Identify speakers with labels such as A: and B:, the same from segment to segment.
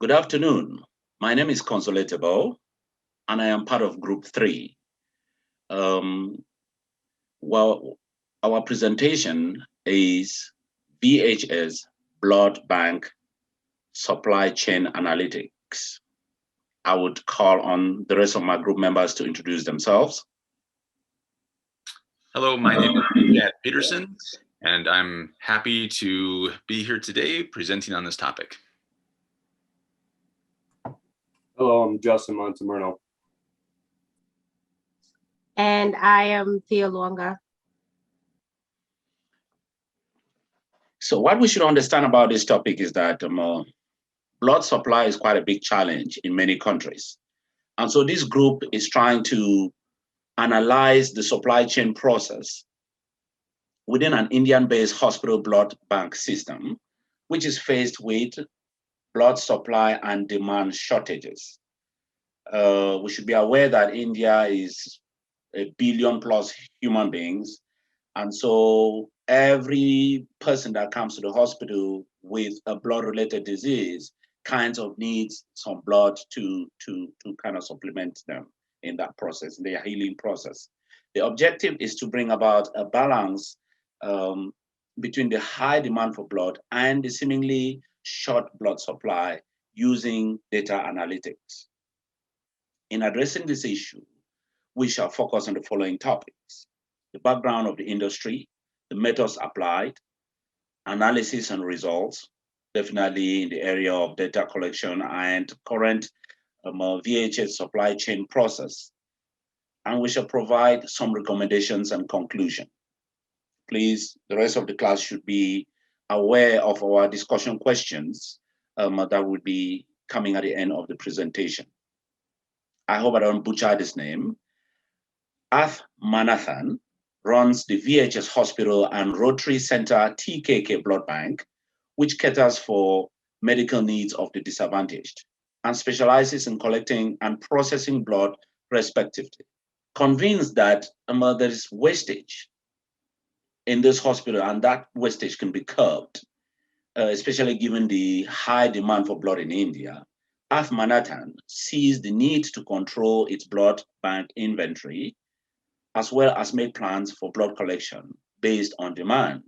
A: Good afternoon. My name is Consolatable, and I am part of Group 3. Um, well, our presentation is VHS Blood Bank Supply Chain Analytics. I would call on the rest of my group members to introduce themselves.
B: Hello, my name is Chad Peterson, and I'm happy to be here today presenting on this topic.
C: Hello, I'm Justin Montemurno.
D: And I am Thea Luonga.
A: So what we should understand about this topic is that blood supply is quite a big challenge in many countries. And so this group is trying to analyze the supply chain process within an Indian-based hospital blood bank system, which is faced with blood supply and demand shortages. We should be aware that India is 1 billion plus human beings. And so every person that comes to the hospital with a blood-related disease kind of needs some blood to kind of supplement them in that process, in their healing process. The objective is to bring about a balance between the high demand for blood and the seemingly short blood supply using data analytics. In addressing this issue, we shall focus on the following topics: the background of the industry, the methods applied, analysis and results, definitely in the area of data collection and current VHS supply chain process. And we shall provide some recommendations and conclusion. Please, the rest of the class should be aware of our discussion questions that will be coming at the end of the presentation. I hope I don't butcher this name. Ath Manathan runs the VHS Hospital and Rotary Center TKK Blood Bank, which caters for medical needs of the disadvantaged and specializes in collecting and processing blood respectively. Convinced that there is wastage in this hospital and that wastage can be curbed, especially given the high demand for blood in India, Ath Manathan sees the need to control its blood bank inventory as well as make plans for blood collection based on demand.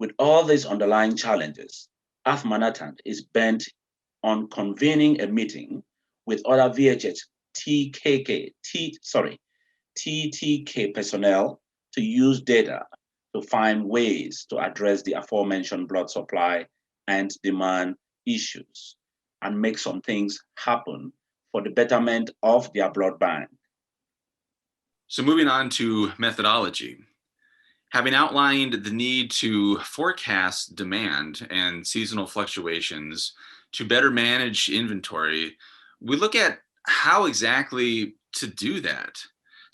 A: With all these underlying challenges, Ath Manathan is bent on convening a meeting with other VHS TTK personnel to use data to find ways to address the aforementioned blood supply and demand issues and make some things happen for the betterment of their blood bank.
B: So moving on to methodology. Having outlined the need to forecast demand and seasonal fluctuations to better manage inventory, we look at how exactly to do that.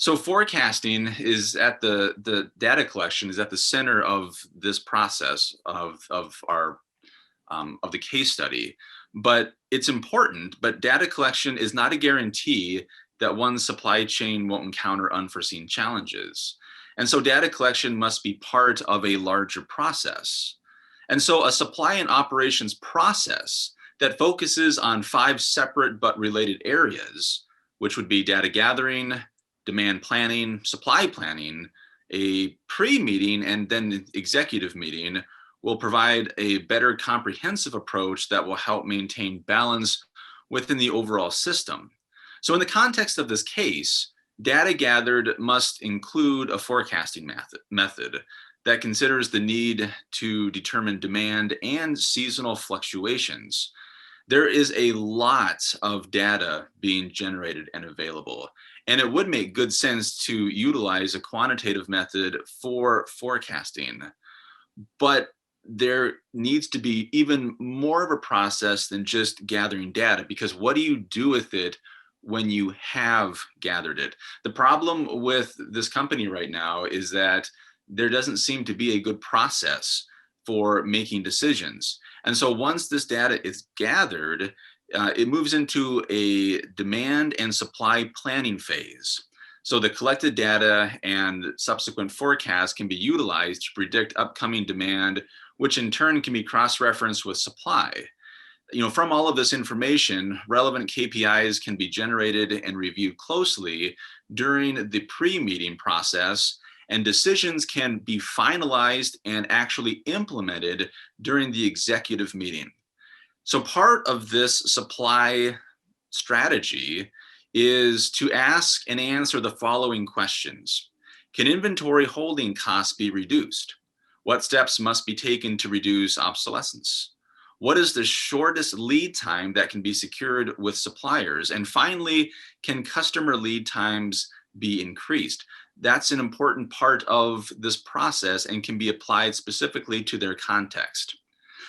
B: So forecasting is at the data collection is at the center of this process of the case study. But it's important, but data collection is not a guarantee that one supply chain won't encounter unforeseen challenges. And so data collection must be part of a larger process. And so a supply and operations process that focuses on 5 separate but related areas, which would be data gathering, demand planning, supply planning, a pre-meeting, and then executive meeting, will provide a better comprehensive approach that will help maintain balance within the overall system. So in the context of this case, data gathered must include a forecasting method that considers the need to determine demand and seasonal fluctuations. There is a lot of data being generated and available, and it would make good sense to utilize a quantitative method for forecasting. But there needs to be even more of a process than just gathering data, because what do you do with it when you have gathered it? The problem with this company right now is that there doesn't seem to be a good process for making decisions. And so once this data is gathered, it moves into a demand and supply planning phase. So the collected data and subsequent forecasts can be utilized to predict upcoming demand, which in turn can be cross-referenced with supply. From all of this information, relevant KPIs can be generated and reviewed closely during the pre-meeting process, and decisions can be finalized and actually implemented during the executive meeting. So part of this supply strategy is to ask and answer the following questions. Can inventory holding costs be reduced? What steps must be taken to reduce obsolescence? What is the shortest lead time that can be secured with suppliers? And finally, can customer lead times be increased? That's an important part of this process and can be applied specifically to their context.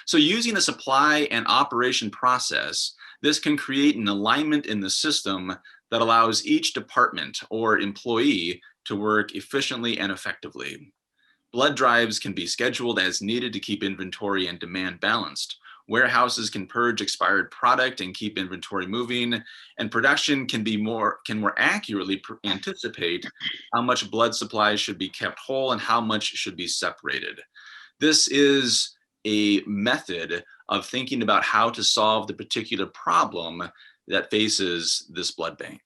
B: So using a supply and operation process, this can create an alignment in the system that allows each department or employee to work efficiently and effectively. Blood drives can be scheduled as needed to keep inventory and demand balanced. Warehouses can purge expired product and keep inventory moving, and production can more accurately anticipate how much blood supplies should be kept whole and how much should be separated. This is a method of thinking about how to solve the particular problem that faces this blood bank.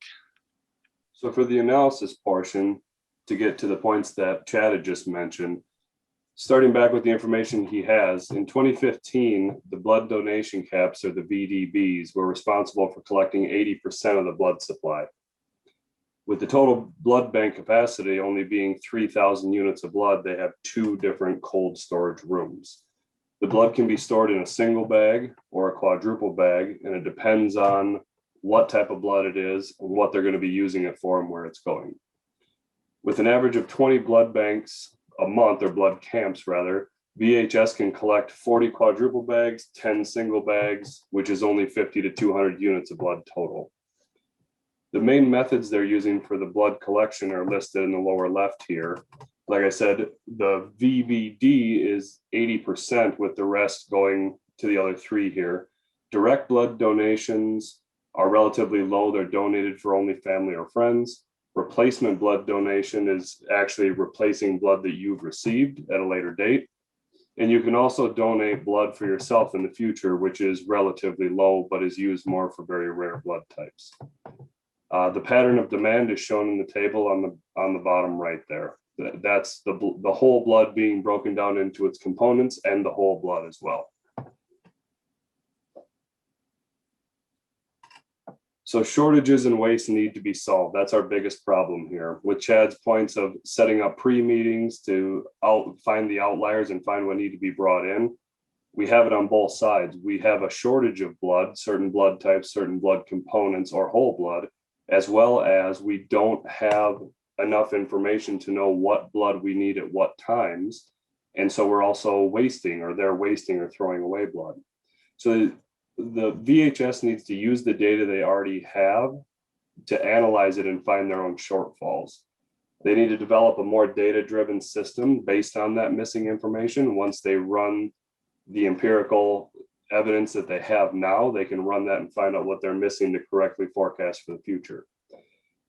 C: So for the analysis portion, to get to the points that Chad had just mentioned, starting back with the information he has, in 2015, the blood donation caps, or the VDBs, were responsible for collecting 80% of the blood supply. With the total blood bank capacity only being 3,000 units of blood, they have 2 different cold storage rooms. The blood can be stored in a single bag or a quadruple bag, and it depends on what type of blood it is and what they're going to be using it for and where it's going. With an average of 20 blood banks a month, or blood camps rather, VHS can collect 40 quadruple bags, 10 single bags, which is only 50 to 200 units of blood total. The main methods they're using for the blood collection are listed in the lower left here. Like I said, the VBD is 80%, with the rest going to the other 3 here. Direct blood donations are relatively low. They're donated for only family or friends. Replacement blood donation is actually replacing blood that you've received at a later date. And you can also donate blood for yourself in the future, which is relatively low, but is used more for very rare blood types. The pattern of demand is shown in the table on the bottom right there. That's the whole blood being broken down into its components and the whole blood as well. So shortages and waste need to be solved. That's our biggest problem here. With Chad's points of setting up pre-meetings to find the outliers and find what need to be brought in, we have it on both sides. We have a shortage of blood, certain blood types, certain blood components, or whole blood, as well as we don't have enough information to know what blood we need at what times. And so we're also wasting, or they're wasting or throwing away blood. So the VHS needs to use the data they already have to analyze it and find their own shortfalls. They need to develop a more data-driven system based on that missing information. Once they run the empirical evidence that they have now, they can run that and find out what they're missing to correctly forecast for the future.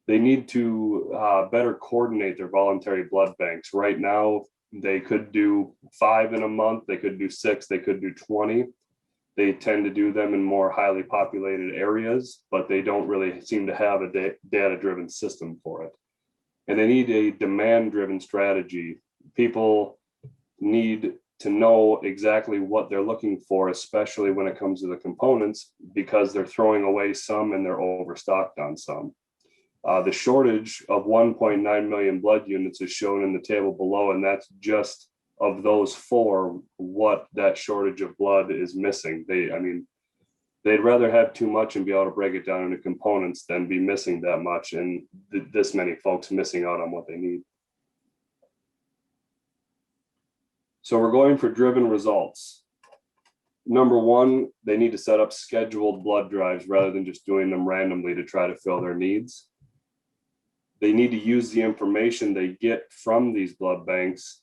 C: They need to better coordinate their voluntary blood banks. Right now, they could do 5 in a month, they could do 6, they could do 20. They tend to do them in more highly populated areas, but they don't really seem to have a data-driven system for it. And they need a demand-driven strategy. People need to know exactly what they're looking for, especially when it comes to the components, because they're throwing away some and they're overstocked on some. The shortage of 1.9 million blood units is shown in the table below, and that's just of those 4, what that shortage of blood is missing. They'd rather have too much and be able to break it down into components than be missing that much, and this many folks missing out on what they need. So we're going for driven results. Number 1, they need to set up scheduled blood drives rather than just doing them randomly to try to fill their needs. They need to use the information they get from these blood banks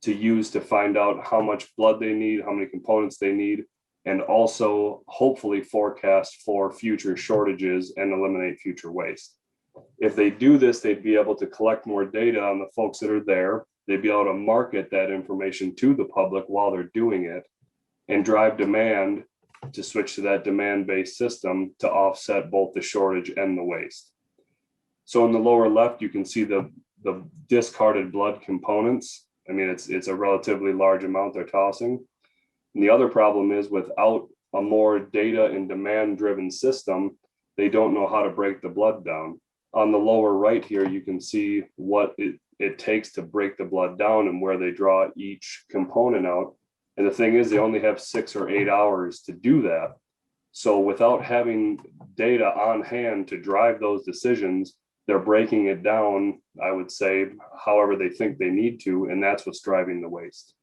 C: to use to find out how much blood they need, how many components they need, and also hopefully forecast for future shortages and eliminate future waste. If they do this, they'd be able to collect more data on the folks that are there. They'd be able to market that information to the public while they're doing it and drive demand to switch to that demand-based system to offset both the shortage and the waste. So in the lower left, you can see the discarded blood components. I mean, it's a relatively large amount they're tossing. And the other problem is, without a more data and demand-driven system, they don't know how to break the blood down. On the lower right here, you can see what it takes to break the blood down and where they draw each component out. And the thing is, they only have 6 or 8 hours to do that. So without having data on hand to drive those decisions, they're breaking it down, I would say, however they think they need to, and that's what's driving the waste.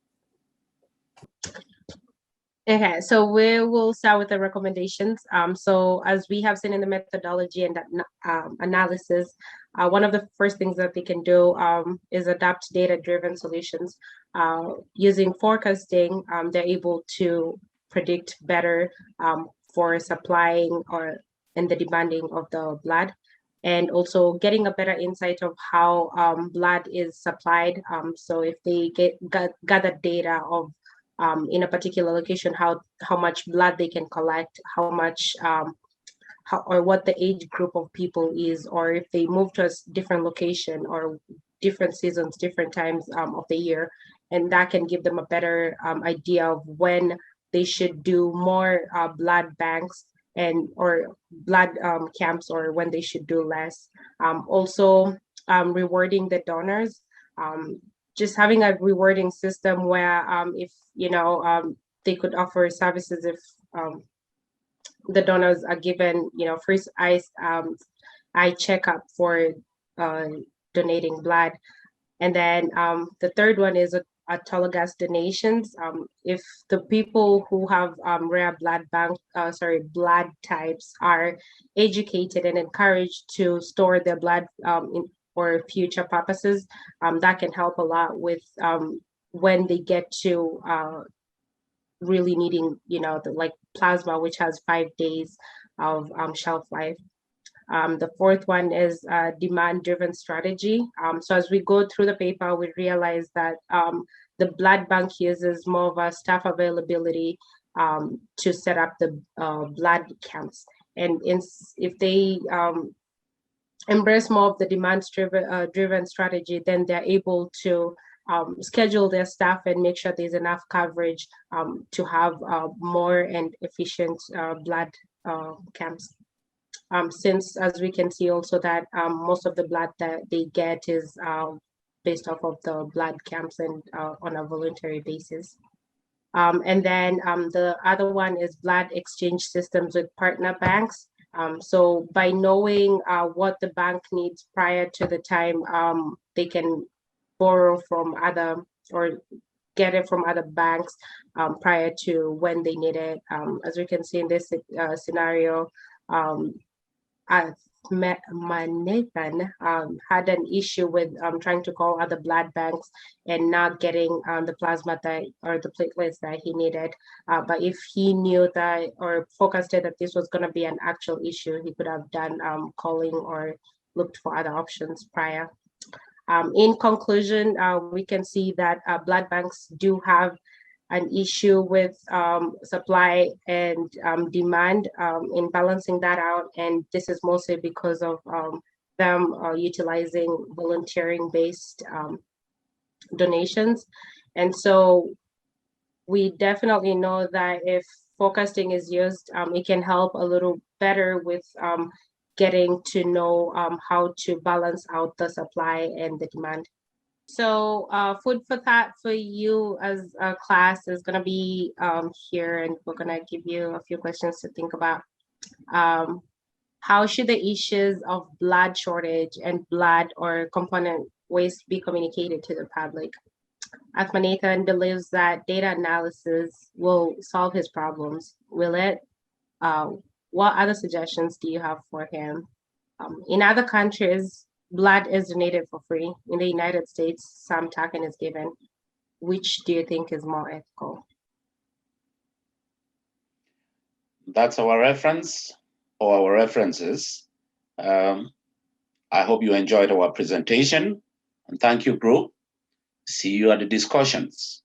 D: Okay, so we will start with the recommendations. So as we have seen in the methodology and analysis, one of the first things that they can do is adopt data-driven solutions. Using forecasting, they're able to predict better for supplying and the demanding of the blood, and also getting a better insight of how blood is supplied. So if they gather data of in a particular location, how much blood they can collect, how much or what the age group of people is, or if they move to a different location or different seasons, different times of the year, and that can give them a better idea of when they should do more blood banks or blood camps, or when they should do less. Also rewarding the donors. Just having a rewarding system where if they could offer services if the donors are given free eye checkup for donating blood. And then the third one is autologous donations. If the people who have rare blood types are educated and encouraged to store their blood for future purposes, that can help a lot with when they get to really needing, like plasma, which has 5 days of shelf life. The fourth one is demand-driven strategy. So as we go through the paper, we realize that the blood bank uses more of a staff availability to set up the blood camps. And if they embrace more of the demand-driven strategy, then they're able to schedule their staff and make sure there's enough coverage to have more and efficient blood camps. Since, as we can see also, that most of the blood that they get is based off of the blood camps and on a voluntary basis. And then the other one is blood exchange systems with partner banks. So by knowing what the bank needs prior to the time, they can borrow from other or get it from other banks prior to when they need it. As we can see in this scenario, Nathan had an issue with trying to call other blood banks and not getting the plasma or the platelets that he needed. But if he knew that or forecasted that this was going to be an actual issue, he could have done calling or looked for other options prior. In conclusion, we can see that blood banks do have an issue with supply and demand in balancing that out. And this is mostly because of them utilizing volunteering-based donations. And so we definitely know that if forecasting is used, it can help a little better with getting to know how to balance out the supply and the demand. So food for thought for you as a class is going to be here, and we're going to give you a few questions to think about. How should the issues of blood shortage and blood or component waste be communicated to the public? Nathan believes that data analysis will solve his problems. Will it? What other suggestions do you have for him? In other countries, blood is donated for free. In the United States, some token is given. Which do you think is more ethical?
A: That's our reference or our references. I hope you enjoyed our presentation. And thank you, group. See you at the discussions.